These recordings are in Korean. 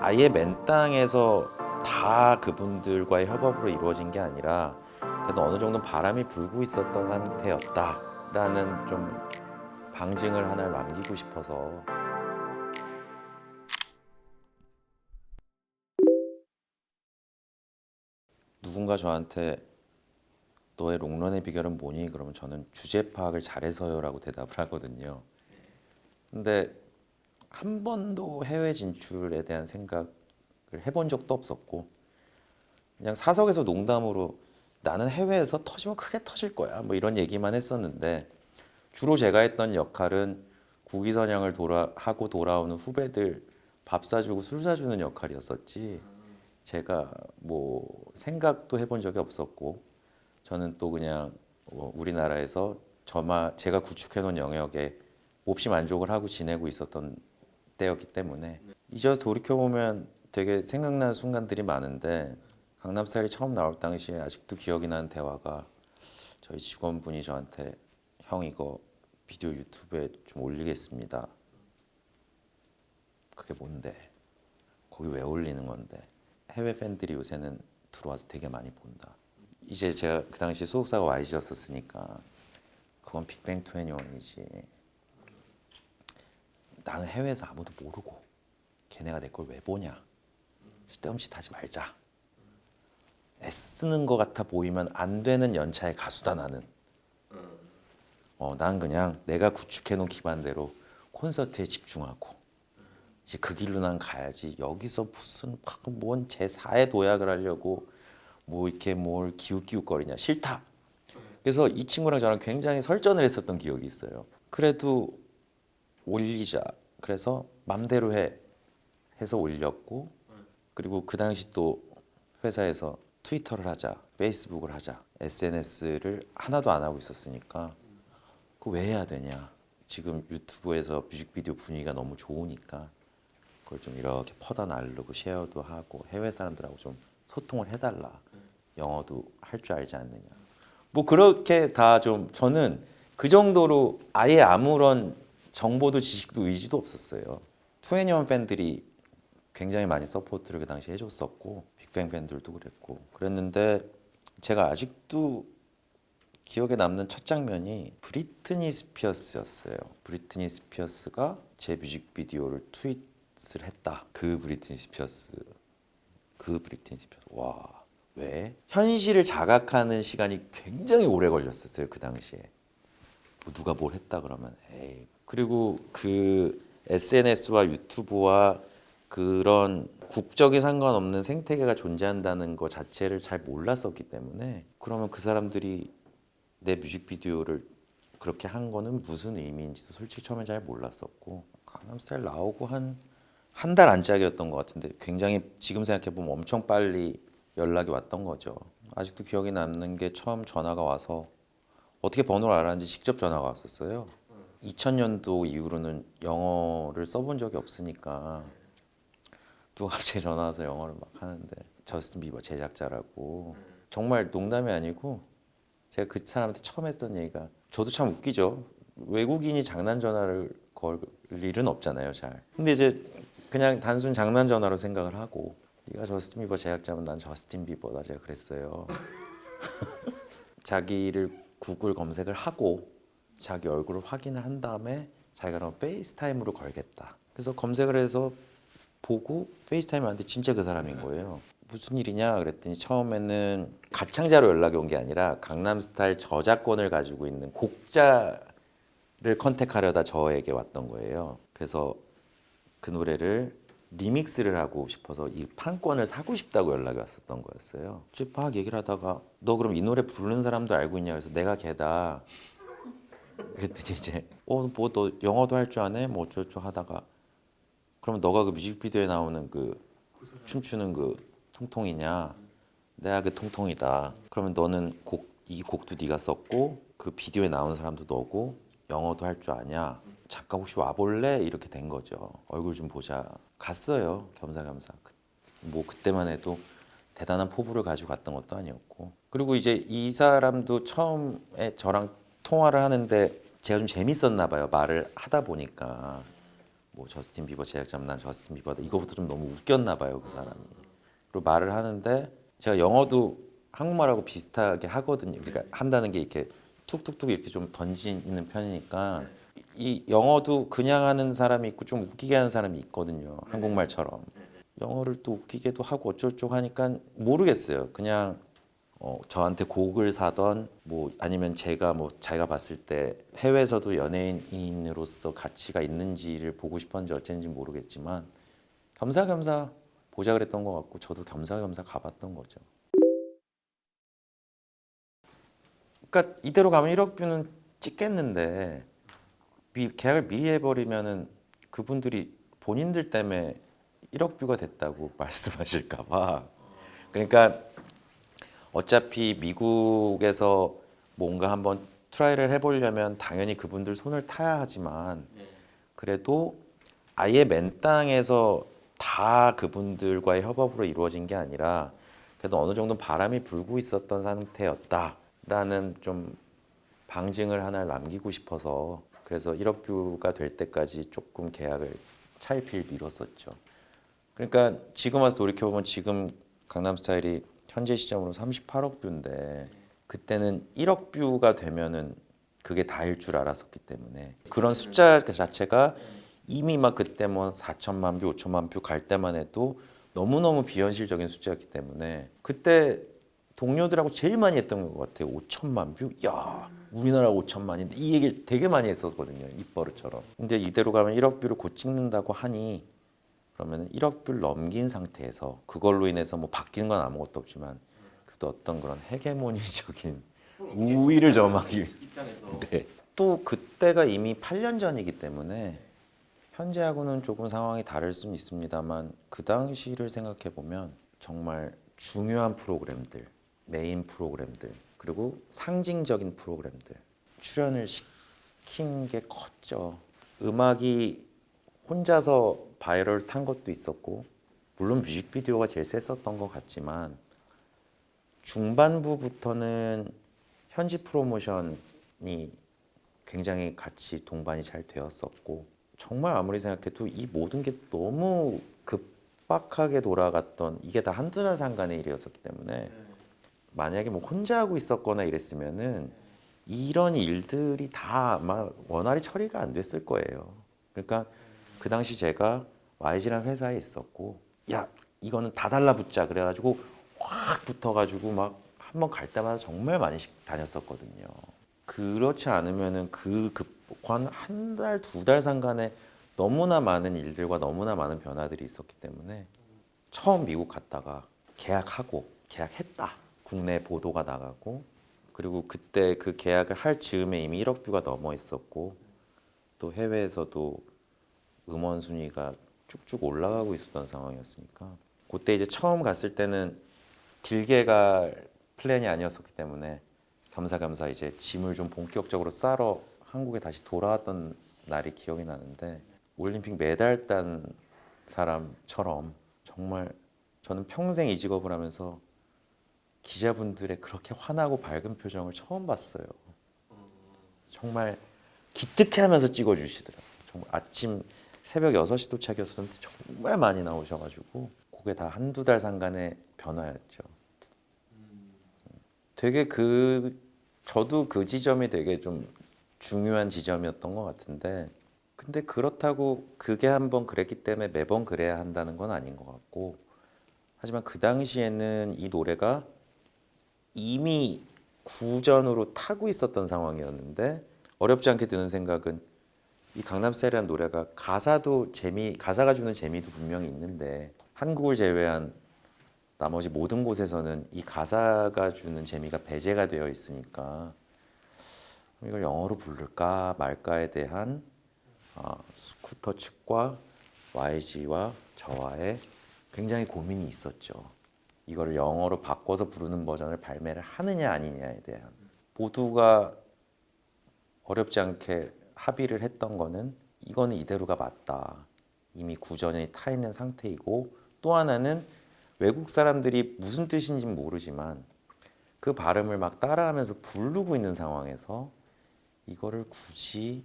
아예 맨 땅에서 다 그분들과의 협업으로 이루어진 게 아니라 그래도 어느 정도 바람이 불고 있었던 상태였다라는 좀 방증을 하나 남기고 싶어서. 누군가 저한테 너의 롱런의 비결은 뭐니? 그러면 저는 주제 파악을 잘해서요라고 대답을 하거든요. 근데 한 번도 해외 진출에 대한 생각을 해본 적도 없었고 그냥 사석에서 농담으로 나는 해외에서 터지면 크게 터질 거야 뭐 이런 얘기만 했었는데 주로 제가 했던 역할은 국위선양을 하고 돌아오는 후배들 밥 사주고 술 사주는 역할이었었지 제가 뭐 생각도 해본 적이 없었고 저는 또 그냥 우리나라에서 제가 구축해 놓은 영역에 몹시 만족을 하고 지내고 있었던 때였기 때문에 이제 돌이켜 보면 되게 생각나는 순간들이 많은데 강남스타일이 처음 나올 당시에 아직도 기억이 나는 대화가 저희 직원분이 저한테 형 이거 비디오 유튜브에 좀 올리겠습니다. 그게 뭔데? 거기 왜 올리는 건데? 해외 팬들이 요새는 들어와서 되게 많이 본다. 이제 제가 그 당시 소속사가 YG였었으니까 그건 빅뱅 21이지. 나는 해외에서 아무도 모르고 걔네가 내 걸 왜 보냐. 쓸데없는 짓 하지 말자. 애쓰는 것 같아 보이면 안 되는 연차의 가수다 나는. 난 그냥 내가 구축해놓은 기반대로 콘서트에 집중하고 이제 그 길로 난 가야지. 여기서 무슨 뭔 제4의 도약을 하려고 뭐 이렇게 뭘 기웃기웃거리냐. 싫다. 그래서 이 친구랑 저랑 굉장히 설전을 했었던 기억이 있어요. 그래도 올리자. 그래서 맘대로 해서 올렸고 그리고 그 당시 또 회사에서 트위터를 하자, 페이스북을 하자, SNS를 하나도 안 하고 있었으니까 그거 왜 해야 되냐. 지금 유튜브에서 뮤직비디오 분위기가 너무 좋으니까 그걸 좀 이렇게 퍼다 나르고 쉐어도 하고 해외 사람들하고 좀 소통을 해달라. 영어도 할 줄 알지 않느냐. 뭐 그렇게 다 좀 저는 그 정도로 아예 아무런 정보도 지식도 의지도 없었어요. 투애니원 팬들이 굉장히 많이 서포트를 그 당시에 해줬었고 빅뱅 팬들도 그랬고 그랬는데 제가 아직도 기억에 남는 첫 장면이 브리트니 스피어스였어요. 브리트니 스피어스가 제 뮤직비디오를 트윗을 했다. 그 브리트니 스피어스. 와, 왜? 현실을 자각하는 시간이 굉장히 오래 걸렸었어요. 그 당시에. 뭐 누가 뭘 했다 그러면 에이. 그리고 그 SNS와 유튜브와 그런 국적이 상관없는 생태계가 존재한다는 것 자체를 잘 몰랐었기 때문에 그러면 그 사람들이 내 뮤직비디오를 그렇게 한 거는 무슨 의미인지도 솔직히 처음에 잘 몰랐었고 강남스타일 나오고 한 달 안짝이었던 것 같은데 굉장히 지금 생각해 보면 엄청 빨리 연락이 왔던 거죠. 아직도 기억이 남는 게 처음 전화가 와서 어떻게 번호를 알았는지 직접 전화가 왔었어요. 2000년도 이후로는 영어를 써본 적이 없으니까 누가 갑자기 전화 와서 영어를 막 하는데 저스틴 비버 제작자라고 정말 농담이 아니고 제가 그 사람한테 처음 했던 얘기가 저도 참 웃기죠. 외국인이 장난 전화를 걸 일은 없잖아요, 잘. 근데 이제 그냥 단순 장난 전화로 생각을 하고 네가 저스틴 비버 제작자면 난 저스틴 비버다 제가 그랬어요. 자기를 구글 검색을 하고 자기 얼굴을 확인을 한 다음에 자기가 그럼 페이스타임으로 걸겠다. 그래서 검색을 해서 보고 페이스타임을 하는데 진짜 그 사람인 거예요. 무슨 일이냐 그랬더니 처음에는 가창자로 연락이 온 게 아니라 강남스타일 저작권을 가지고 있는 곡자를 컨택하려다 저에게 왔던 거예요. 그래서 그 노래를 리믹스를 하고 싶어서 이 판권을 사고 싶다고 연락이 왔었던 거였어요. 막 얘기를 하다가 너 그럼 이 노래 부르는 사람도 알고 있냐 그래서 내가 걔다. 그랬더니 이제 뭐 너 영어도 할 줄 아네? 뭐 어쩌고 하다가 그러면 너가 그 뮤직비디오에 나오는 그 춤추는 그 통통이냐? 내가 그 통통이다. 그러면 너는 이 곡도 네가 썼고 그 비디오에 나오는 사람도 너고 영어도 할 줄 아냐? 잠깐 혹시 와볼래? 이렇게 된 거죠. 얼굴 좀 보자. 갔어요. 겸사겸사. 뭐 그때만 해도 대단한 포부를 가지고 갔던 것도 아니었고. 그리고 이제 이 사람도 처음에 저랑 통화를 하는데 제가 좀 재밌었나 봐요. 말을 하다 보니까. 뭐 저스틴 비버 제작자 난 저스틴 비버다 이거부터 좀 너무 웃겼나 봐요 그 사람이. 그리고 말을 하는데 제가 영어도 한국말하고 비슷하게 하거든요. 그러니까 한다는 게 이렇게 툭툭툭 이렇게 좀 던지는 편이니까 이 영어도 그냥 하는 사람이 있고 좀 웃기게 하는 사람이 있거든요. 한국말처럼. 영어를 또 웃기게도 하고 어쩌고저쩌고 하니까 모르겠어요. 그냥 저한테 곡을 사던 뭐 아니면 제가 뭐 자기가 봤을 때 해외에서도 연예인으로서 가치가 있는지를 보고 싶었는지 어쨌는지 모르겠지만 겸사겸사 보자 그랬던 것 같고 저도 겸사겸사 가봤던 거죠. 그러니까 이대로 가면 1억 뷰는 찍겠는데 계약을 미리 해버리면은 그분들이 본인들 때문에 1억 뷰가 됐다고 말씀하실까 봐. 그러니까 어차피 미국에서 뭔가 한번 트라이를 해보려면 당연히 그분들 손을 타야 하지만 그래도 아예 맨 땅에서 다 그분들과의 협업으로 이루어진 게 아니라 그래도 어느 정도 바람이 불고 있었던 상태였다라는 좀 방증을 하나를 남기고 싶어서 그래서 1억 뷰가 될 때까지 조금 계약을 차일피일 미뤘었죠. 그러니까 지금 와서 돌이켜보면 지금 강남스타일이 현재 시점으로 38억 뷰인데 그때는 1억 뷰가 되면은 그게 다일 줄 알았었기 때문에 그런 숫자 자체가 이미 막 그때 뭐 4천만 뷰, 5천만 뷰 갈 때만 해도 너무너무 비현실적인 숫자였기 때문에 그때 동료들하고 제일 많이 했던 것 같아요. 5천만 뷰? 야, 우리나라 5천만인데 이 얘기를 되게 많이 했었거든요. 입버릇처럼. 근데 이대로 가면 1억 뷰를 곧 찍는다고 하니 그러면 1억 뷰를 넘긴 상태에서 그걸로 인해서 뭐 바뀌는 건 아무것도 없지만 그래도 어떤 그런 헤게모니적인 우위를 점하기 입장에서 네. 또 그때가 이미 8년 전이기 때문에 현재하고는 조금 상황이 다를 수는 있습니다만 그 당시를 생각해 보면 정말 중요한 프로그램들, 메인 프로그램들 그리고 상징적인 프로그램들 출연을 시킨 게 컸죠. 음악이 혼자서 바이럴 탄 것도 있었고 물론 뮤직비디오가 제일 셌었던 것 같지만 중반부부터는 현지 프로모션이 굉장히 같이 동반이 잘 되었었고 정말 아무리 생각해도 이 모든 게 너무 급박하게 돌아갔던 이게 다 한두 달 상간의 일이었었기 때문에 만약에 뭐 혼자 하고 있었거나 이랬으면은 이런 일들이 다 아마 원활히 처리가 안 됐을 거예요. 그러니까 그 당시 제가 YG라는 회사에 있었고 야 이거는 다 달라붙자 그래가지고 확 붙어가지고 막 한 번 갈 때마다 정말 많이 다녔었거든요. 그렇지 않으면은 한 달, 두 달 상간에 너무나 많은 일들과 너무나 많은 변화들이 있었기 때문에 처음 미국 갔다가 계약했다. 국내 보도가 나가고 그리고 그때 그 계약을 할 즈음에 이미 1억 뷰가 넘어 있었고 또 해외에서도 음원 순위가 쭉쭉 올라가고 있었던 상황이었으니까 그때 이제 처음 갔을 때는 길게 갈 플랜이 아니었었기 때문에 겸사겸사 이제 짐을 좀 본격적으로 싸러 한국에 다시 돌아왔던 날이 기억이 나는데 올림픽 메달 딴 사람처럼 정말 저는 평생 이 직업을 하면서 기자분들의 그렇게 환하고 밝은 표정을 처음 봤어요. 정말 기특해하면서 찍어주시더라고요. 정말 아침 새벽 6시 도착이었었는데 정말 많이 나오셔가지고 그게 다 한두 달 상간의 변화였죠. 되게 저도 그 지점이 되게 좀 중요한 지점이었던 것 같은데 근데 그렇다고 그게 한번 그랬기 때문에 매번 그래야 한다는 건 아닌 것 같고 하지만 그 당시에는 이 노래가 이미 구전으로 타고 있었던 상황이었는데 어렵지 않게 드는 생각은 이 강남스타일이라는 노래가 가사가 주는 재미도 분명히 있는데 한국을 제외한 나머지 모든 곳에서는 이 가사가 주는 재미가 배제가 되어 있으니까 이걸 영어로 부를까 말까에 대한 스쿠터 측과 YG와 저와의 굉장히 고민이 있었죠. 이거를 영어로 바꿔서 부르는 버전을 발매를 하느냐 아니냐에 대한 모두가 어렵지 않게 합의를 했던 거는 이거는 이대로가 맞다. 이미 구전이 타 있는 상태이고 또 하나는 외국 사람들이 무슨 뜻인지 모르지만 그 발음을 막 따라하면서 부르고 있는 상황에서 이거를 굳이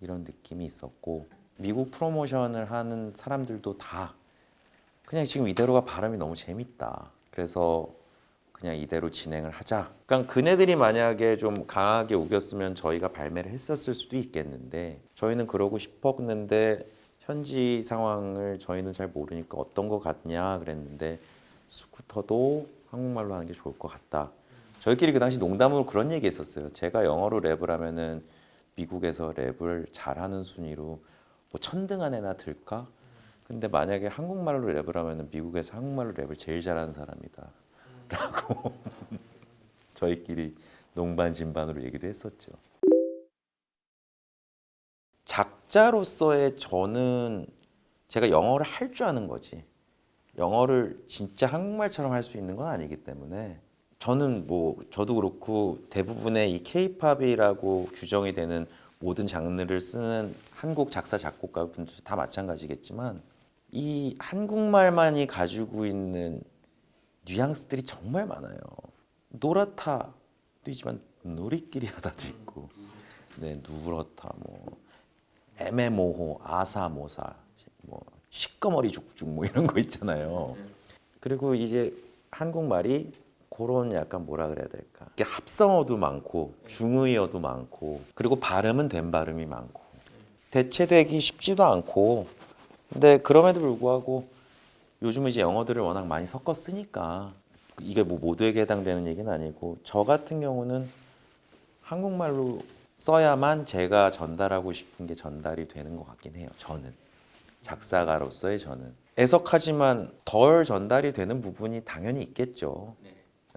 이런 느낌이 있었고 미국 프로모션을 하는 사람들도 다 그냥 지금 이대로가 발음이 너무 재밌다. 그래서 그냥 이대로 진행을 하자. 그러니까 그네들이 만약에 좀 강하게 우겼으면 저희가 발매를 했었을 수도 있겠는데 저희는 그러고 싶었는데 현지 상황을 저희는 잘 모르니까 어떤 거 같냐 그랬는데 스쿠터도 한국말로 하는 게 좋을 것 같다. 저희끼리 그 당시 농담으로 그런 얘기 했었어요. 제가 영어로 랩을 하면은 미국에서 랩을 잘하는 순위로 뭐 천등 안에나 들까? 근데 만약에 한국말로 랩을 하면은 미국에서 한국말로 랩을 제일 잘하는 사람이다. 라고 저희끼리 농반진반으로 얘기도 했었죠. 작자로서의 저는 제가 영어를 할 줄 아는 거지. 영어를 진짜 한국말처럼 할 수 있는 건 아니기 때문에 저는 뭐 저도 그렇고 대부분의 이 K-팝이라고 규정이 되는 모든 장르를 쓰는 한국 작사 작곡가분들도 다 마찬가지겠지만 이 한국말만이 가지고 있는 뉘앙스들이 정말 많아요. 노랗다도 있지만 놀이끼리 하다도 있고, 네 누렇다 뭐 애매모호 아사모사 뭐 시꺼머리 죽죽 뭐 이런 거 있잖아요. 그리고 이제 한국말이 그런 약간 뭐라 그래야 될까? 이게 합성어도 많고 중의어도 많고 그리고 발음은 된 발음이 많고 대체되기 쉽지도 않고 근데 그럼에도 불구하고 요즘은 이제 영어들을 워낙 많이 섞어 쓰니까 이게 뭐 모두에게 해당되는 얘기는 아니고 저 같은 경우는 한국말로 써야만 제가 전달하고 싶은 게 전달이 되는 것 같긴 해요. 저는 작사가로서의 저는 애석하지만 덜 전달이 되는 부분이 당연히 있겠죠.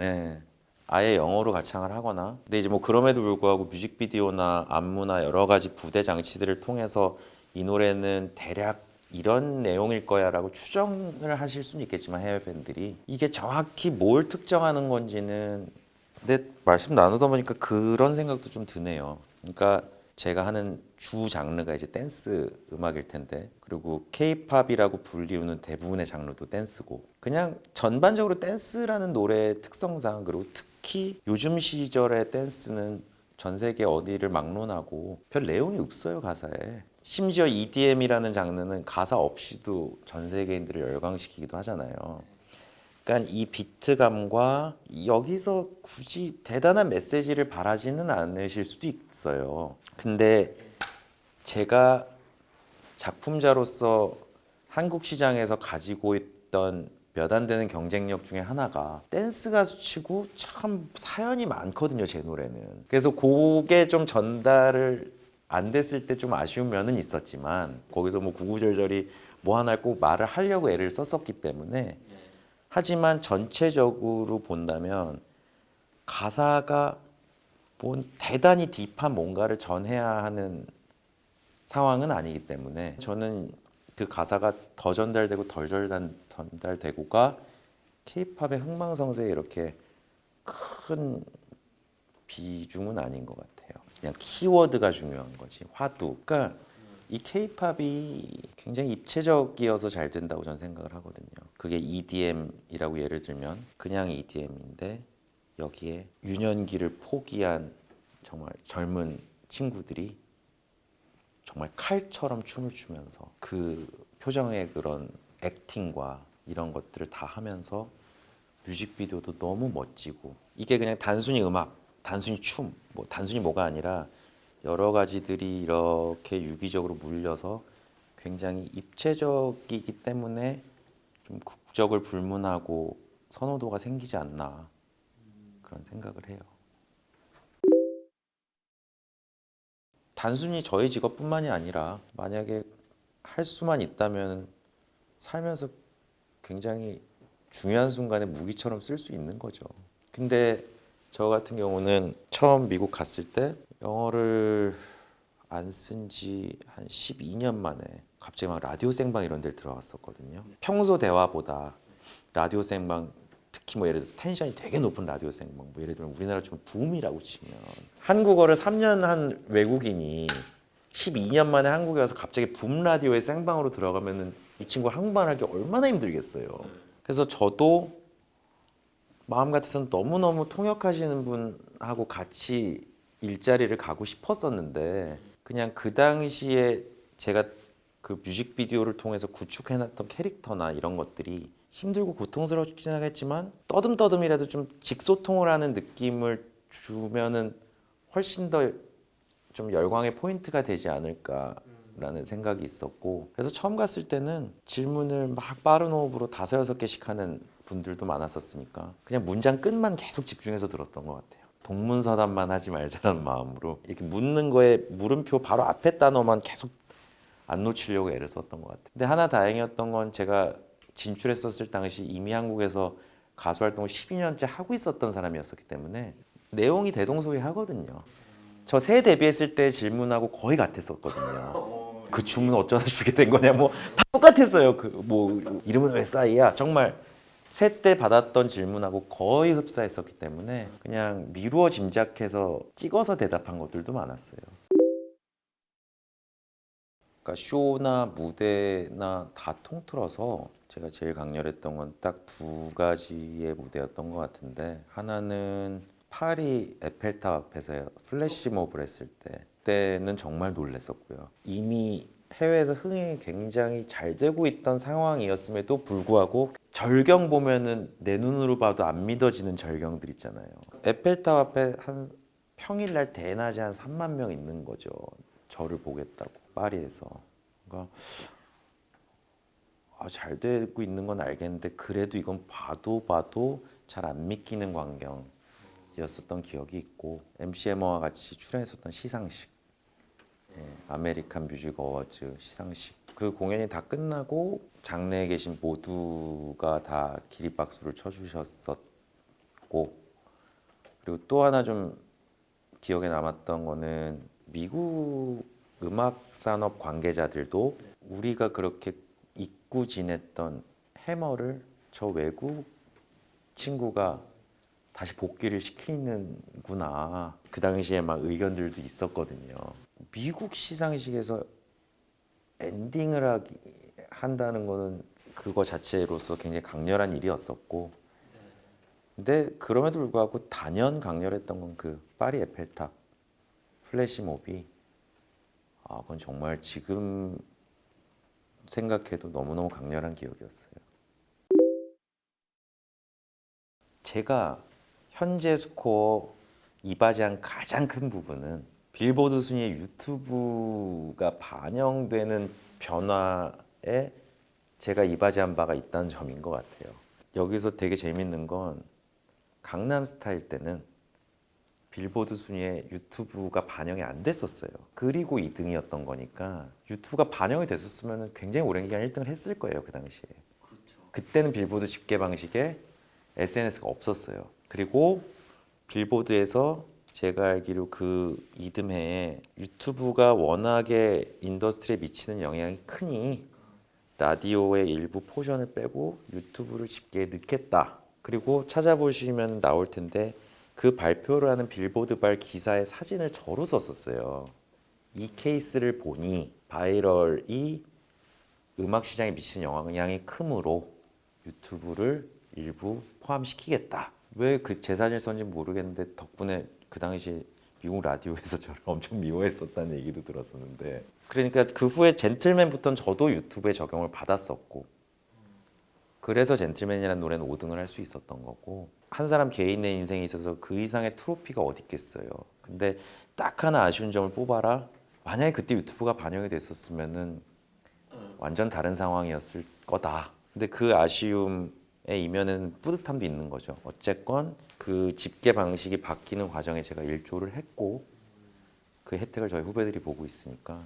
예. 아예 영어로 가창을 하거나 근데 이제 뭐 그럼에도 불구하고 뮤직비디오나 안무나 여러 가지 부대 장치들을 통해서 이 노래는 대략 이런 내용일 거야라고 추정을 하실 수는 있겠지만 해외 팬들이 이게 정확히 뭘 특정하는 건지는 근데 말씀 나누다 보니까 그런 생각도 좀 드네요. 그러니까 제가 하는 주 장르가 이제 댄스 음악일 텐데 그리고 K-팝이라고 불리우는 대부분의 장르도 댄스고 그냥 전반적으로 댄스라는 노래의 특성상 그리고 특히 요즘 시절의 댄스는 전 세계 어디를 막론하고 별 내용이 없어요 가사에. 심지어 EDM이라는 장르는 가사 없이도 전 세계인들을 열광시키기도 하잖아요. 그러니까 이 비트감과 여기서 굳이 대단한 메시지를 바라지는 않으실 수도 있어요. 근데 제가 작품자로서 한국 시장에서 가지고 있던 몇 안 되는 경쟁력 중에 하나가 댄스 가수치고 참 사연이 많거든요, 제 노래는. 그래서 그게 좀 전달을 안 됐을 때 좀 아쉬운 면은 있었지만 거기서 뭐 구구절절히 뭐 하나 꼭 말을 하려고 애를 썼었기 때문에 하지만 전체적으로 본다면 가사가 뭔 대단히 딥한 뭔가를 전해야 하는 상황은 아니기 때문에 저는 그 가사가 더 전달되고 덜 전달되고가 케이팝의 흥망성쇠에 이렇게 큰 비중은 아닌 것 같아요. 그냥 키워드가 중요한 거지. 화두. 그러니까 이 케이팝이 굉장히 입체적이어서 잘 된다고 저는 생각을 하거든요. 그게 EDM이라고 예를 들면 그냥 EDM인데 여기에 유년기를 포기한 정말 젊은 친구들이 정말 칼처럼 춤을 추면서 그 표정의 그런 액팅과 이런 것들을 다 하면서 뮤직비디오도 너무 멋지고 이게 그냥 단순히 음악, 단순히 춤, 뭐 단순히 뭐가 아니라 여러 가지들이 이렇게 유기적으로 물려서 굉장히 입체적이기 때문에 좀 국적을 불문하고 선호도가 생기지 않나 그런 생각을 해요. 단순히 저희 직업뿐만이 아니라 만약에 할 수만 있다면 살면서 굉장히 중요한 순간에 무기처럼 쓸 수 있는 거죠. 근데 저 같은 경우는 처음 미국 갔을 때 영어를 안 쓴 지 한 12년 만에 갑자기 막 라디오 생방 이런 데를 들어갔었거든요. 평소 대화보다 라디오 생방 특히 뭐 예를 들어서 텐션이 되게 높은 라디오 생방 뭐 예를 들면 우리나라 치면 붐이라고 치면 한국어를 3년 한 외국인이 12년 만에 한국에 와서 갑자기 붐 라디오의 생방으로 들어가면은 이 친구 한국말 하기 얼마나 힘들겠어요. 그래서 저도 마음 같아서는 너무너무 통역하시는 분하고 같이 일자리를 가고 싶었었는데 그냥 그 당시에 제가 그 뮤직비디오를 통해서 구축해놨던 캐릭터나 이런 것들이 힘들고 고통스럽긴 하겠지만 떠듬떠듬이라도 좀 직소통을 하는 느낌을 주면은 훨씬 더 좀 열광의 포인트가 되지 않을까라는 생각이 있었고, 그래서 처음 갔을 때는 질문을 막 빠른 호흡으로 5-6개씩 하는 분들도 많았었으니까 그냥 문장 끝만 계속 집중해서 들었던 것 같아요. 동문서답만 하지 말자라는 마음으로 이렇게 묻는 거에 물음표 바로 앞에 단어만 계속 안 놓치려고 애를 썼던 것 같아요. 근데 하나 다행이었던 건 제가 진출했었을 당시 이미 한국에서 가수 활동을 12년째 하고 있었던 사람이었기 때문에 내용이 대동소이하거든요. 저 새 데뷔했을 때 질문하고 거의 같았었거든요. 그 주문 어쩌다 주게 된 거냐 뭐 다 똑같았어요. 그 뭐 이름은 왜 싸이야? 정말 새 때 받았던 질문하고 거의 흡사했었기 때문에 그냥 미루어 짐작해서 찍어서 대답한 것들도 많았어요. 그러니까 쇼나 무대나 다 통틀어서 제가 제일 강렬했던 건 딱 2가지의 무대였던 것 같은데, 하나는 파리 에펠탑 앞에서 플래시몹을 했을 때 그때는 정말 놀랐었고요. 이미 해외에서 흥행이 굉장히 잘 되고 있던 상황이었음에도 불구하고 절경 보면은 내 눈으로 봐도 안 믿어지는 절경들 있잖아요. 에펠탑 앞에 한 평일날 대낮에 한 3만 명 있는 거죠. 저를 보겠다고 파리에서. 그러니까 잘 되고 있는 건 알겠는데 그래도 이건 봐도 잘 안 믿기는 광경이었었던 기억이 있고, MC 해머와 같이 출연했었던 시상식, 아메리칸 뮤직 어워즈 시상식, 그 공연이 다 끝나고 장내에 계신 모두가 다 기립박수를 쳐주셨었고, 그리고 또 하나 좀 기억에 남았던 거는 미국 음악 산업 관계자들도 우리가 그렇게 잊고 지냈던 해머를 저 외국 친구가 다시 복귀를 시키는구나. 그 당시에 막 의견들도 있었거든요. 미국 시상식에서 엔딩을 한다는 거는 그거 자체로서 굉장히 강렬한 일이었었고, 근데 그럼에도 불구하고 단연 강렬했던 건 그 파리 에펠탑 플래시몹이, 그건 정말 지금 생각해도 너무너무 강렬한 기억이었어요. 제가 현재 스코어 이바지한 가장 큰 부분은 빌보드 순위의 유튜브가 반영되는 변화에 제가 이바지한 바가 있다는 점인 것 같아요. 여기서 되게 재밌는 건 강남스타일 때는 빌보드 순위에 유튜브가 반영이 안 됐었어요. 그리고 2등이었던 거니까 유튜브가 반영이 됐었으면 굉장히 오랜 기간 1등을 했을 거예요, 그 당시에. 그때는 빌보드 집계 방식에 SNS가 없었어요. 그리고 빌보드에서 제가 알기로 그 이듬해에 유튜브가 워낙에 인더스트리에 미치는 영향이 크니 라디오의 일부 포션을 빼고 유튜브를 집계에 넣겠다. 그리고 찾아보시면 나올 텐데 그 발표를 하는 빌보드발 기사의 사진을 저로 썼었어요. 이 케이스를 보니 바이럴이 음악 시장에 미치는 영향이 크므로 유튜브를 일부 포함시키겠다. 왜 그 제 사진을 썼는지 모르겠는데 덕분에 그 당시 미국 라디오에서 저를 엄청 미워했었다는 얘기도 들었었는데, 그러니까 그 후에 젠틀맨부터는 저도 유튜브에 적용을 받았었고, 그래서 젠틀맨이라는 노래는 5등을 할 수 있었던 거고, 한 사람 개인의 인생에 있어서 그 이상의 트로피가 어디 있겠어요. 근데 딱 하나 아쉬운 점을 뽑아라. 만약에 그때 유튜브가 반영이 됐었으면은 완전 다른 상황이었을 거다. 근데 그 아쉬움의 이면에는 뿌듯함도 있는 거죠. 어쨌건 그 집계 방식이 바뀌는 과정에 제가 일조를 했고 그 혜택을 저희 후배들이 보고 있으니까